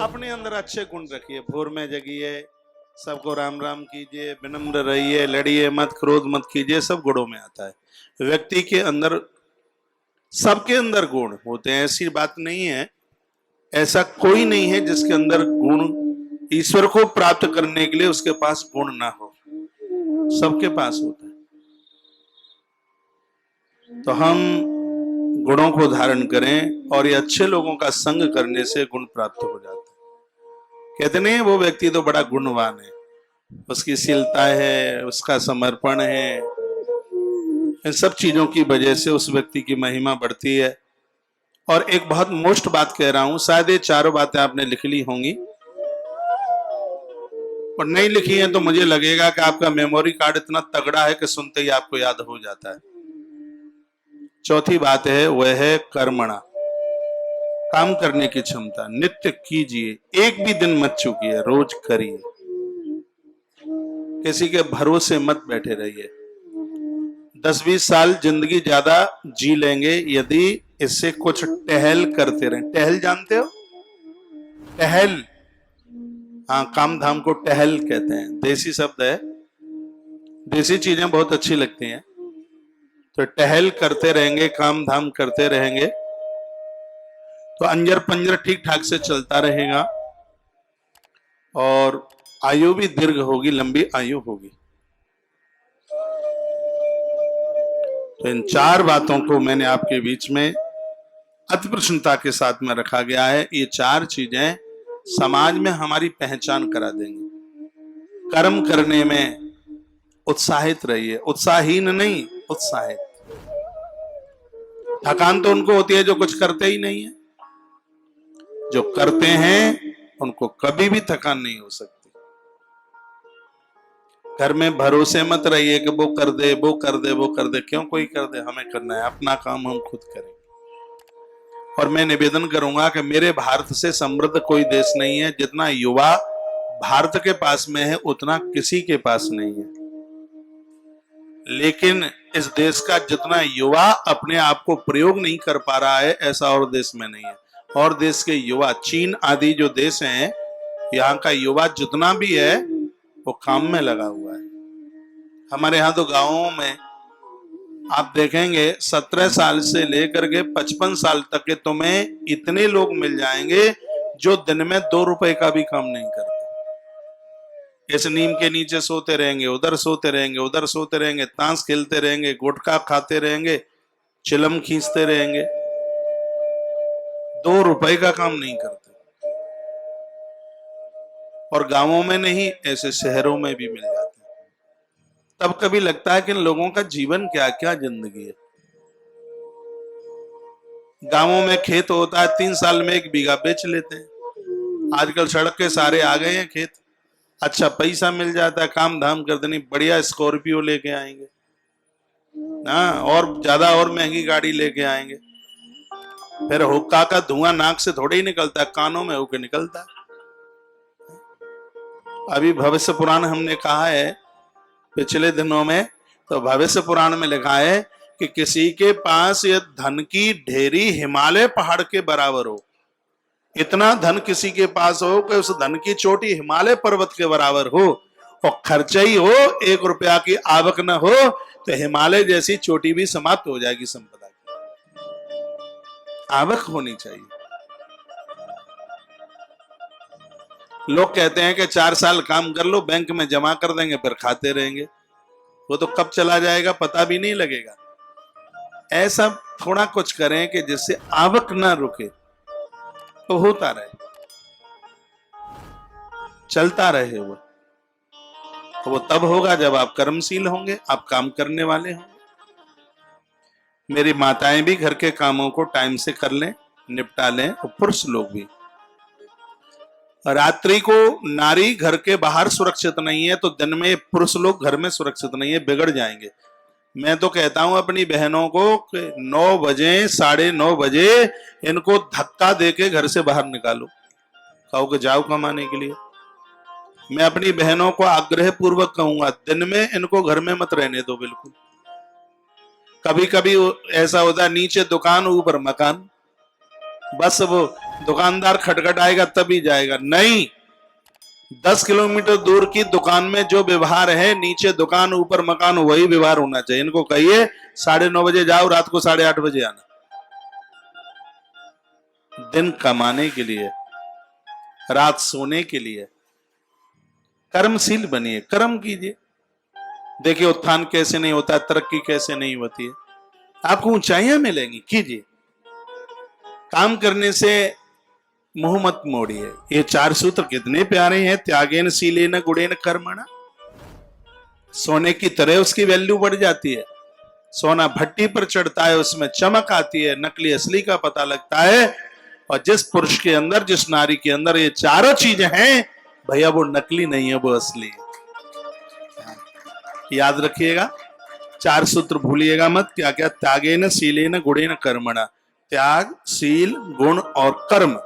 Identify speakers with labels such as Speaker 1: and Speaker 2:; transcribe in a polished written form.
Speaker 1: अपने अंदर अच्छे गुण रखिए, भोर में जगिए, सबको राम राम कीजिए, विनम्र रहिए, लड़िए मत, क्रोध मत कीजिए, सब गुणों में आता है। व्यक्ति के अंदर, सबके अंदर गुण होते हैं, ऐसी बात नहीं है, ऐसा कोई नहीं है जिसके अंदर गुण, ईश्वर को प्राप्त करने के लिए उसके पास गुण ना हो, सबके पास होता है। तो हम गुणों को धारण करें और ये अच्छे लोगों का संग करने से गुण प्राप्त हो जाते हैं। कहते नहीं वो व्यक्ति तो बड़ा गुणवान है, उसकी शीलता है, उसका समर्पण है, इन सब चीजों की वजह से उस व्यक्ति की महिमा बढ़ती है। और एक बहुत मोस्ट बात कह रहा हूं, शायद ये चारों बातें आपने लिख ली होंगी, और नहीं लिखी है तो मुझे लगेगा कि आपका मेमोरी कार्ड इतना तगड़ा है कि सुनते ही आपको याद हो जाता है। चौथी बात है वह है कर्मणा, काम करने की क्षमता। नित्य कीजिए, एक भी दिन मत चूकिए, रोज करिए, किसी के भरोसे मत बैठे रहिए। 10-20 साल जिंदगी ज्यादा जी लेंगे यदि इससे कुछ टहल करते रहें। टहल जानते हो? टहल, हाँ, काम धाम को टहल कहते हैं, देसी शब्द है, देसी चीजें बहुत अच्छी लगती हैं। तो टहल करते रहेंगे, काम धाम करते रहेंगे तो अंजर पंजर ठीक ठाक से चलता रहेगा और आयु भी दीर्घ होगी, लंबी आयु होगी। तो इन चार बातों को मैंने आपके बीच में अति प्रसन्नता के साथ में रखा गया है। ये चार चीजें समाज में हमारी पहचान करा देंगी। कर्म करने में उत्साहित रहिए, उत्साहीन नहीं, उत्साहित। थकान तो उनको होती है जो कुछ करते ही नहीं है, जो करते हैं उनको कभी भी थकान नहीं हो सकती। घर में भरोसे मत रहिए कि वो कर दे, वो कर दे, वो कर दे। क्यों कोई कर दे, हमें करना है, अपना काम हम खुद करें। और मैं निवेदन करूंगा कि मेरे भारत से समृद्ध कोई देश नहीं है। जितना युवा भारत के पास में है उतना किसी के पास नहीं है, लेकिन इस देश का जितना युवा अपने आप को प्रयोग नहीं कर पा रहा है, ऐसा और देश में नहीं है। और देश के युवा, चीन आदि जो देश हैं, यहाँ का युवा जितना भी है वो काम में लगा हुआ है। हमारे यहाँ तो गांवों में आप देखेंगे 17 साल से लेकर के 55 साल तक के तुम्हें इतने लोग मिल जाएंगे जो दिन में 2 रुपए का भी काम नहीं करते। इस नीम के नीचे सोते रहेंगे, उधर सोते रहेंगे, उधर सोते रहेंगे, ताश खेलते रहेंगे, गुटखा खाते रहेंगे, चिलम खींचते रहेंगे, 2 रुपए का काम नहीं करते। और गांवों में नहीं, ऐसे शहरों में भी मिल जाते हैं। तब कभी लगता है कि इन लोगों का जीवन क्या क्या जिंदगी है। गांवों में खेत होता है, 3 साल में 1 बीघा बेच लेते हैं। आजकल सड़क के सारे आ गए हैं खेत, अच्छा पैसा मिल जाता है, काम धाम कर देनी, बढ़िया स्कॉर्पियो लेके आएंगे, हाँ, और ज्यादा और महंगी गाड़ी लेके आएंगे। फिर हुक्का का धुआं नाक से थोड़े ही निकलता है, कानों में होके निकलता है। अभी भविष्य पुराण हमने कहा है पिछले दिनों में, तो भविष्य पुराण में लिखा है कि किसी के पास ये धन की ढेरी हिमालय पहाड़ के बराबर हो, इतना धन किसी के पास हो कि उस धन की चोटी हिमालय पर्वत के बराबर हो, और खर्चा ही हो, 1 रुपया की आवक न हो, तो हिमालय जैसी चोटी भी समाप्त हो जाएगी संपदा की। आवक होनी चाहिए। लोग कहते हैं कि 4 साल काम कर लो, बैंक में जमा कर देंगे, फिर खाते रहेंगे। वो तो कब चला जाएगा पता भी नहीं लगेगा। ऐसा थोड़ा कुछ करें कि जिससे आवक ना रुके, तो होता रहे, चलता रहे। वो तो वो तब होगा जब आप कर्मशील होंगे, आप काम करने वाले होंगे। मेरी माताएं भी घर के कामों को टाइम से कर लें, निपटा लें, और पुरुष लोग भी। रात्रि को नारी घर के बाहर सुरक्षित नहीं है तो दिन में पुरुष लोग घर में सुरक्षित नहीं है, बिगड़ जाएंगे। मैं तो कहता हूं अपनी बहनों को कि 9 बजे 9:30 बजे इनको धक्का देके घर से बाहर निकालो, कहो कि जाओ कमाने के लिए। मैं अपनी बहनों को आग्रह पूर्वक कहूंगा, दिन में इनको घर में मत रहने दो बिल्कुल। कभी कभी ऐसा होता है, नीचे दुकान ऊपर मकान, बस वो दुकानदार खटखटाएगा तभी जाएगा, नहीं। 10 किलोमीटर दूर की दुकान में जो व्यवहार है, नीचे दुकान ऊपर मकान, वही व्यवहार होना चाहिए। इनको कहिए 9:30 बजे जाओ, रात को 8:30 बजे आना। दिन कमाने के लिए, रात सोने के लिए। कर्मशील बनिए, कर्म कीजिए। देखिए उत्थान कैसे नहीं होता, तरक्की कैसे नहीं होती है, आपको ऊंचाइयां मिलेंगी। कीजिए, काम करने से मुंह मत मोड़िए। ये 4 सूत्र कितने प्यारे हैं। त्यागेन शीलेन गुणेन कर्मण। सोने की तरह उसकी वैल्यू बढ़ जाती है। सोना भट्टी पर चढ़ता है, उसमें चमक आती है, नकली असली का पता लगता है। और जिस पुरुष के अंदर, जिस नारी के अंदर ये चारों चीजें हैं, भैया वो नकली नहीं है, वो असली है। याद रखिएगा, 4 सूत्र भूलिएगा मत। क्या क्या? त्यागेन शीलेन गुणेन कर्मण। त्याग, शील, गुण और कर्म,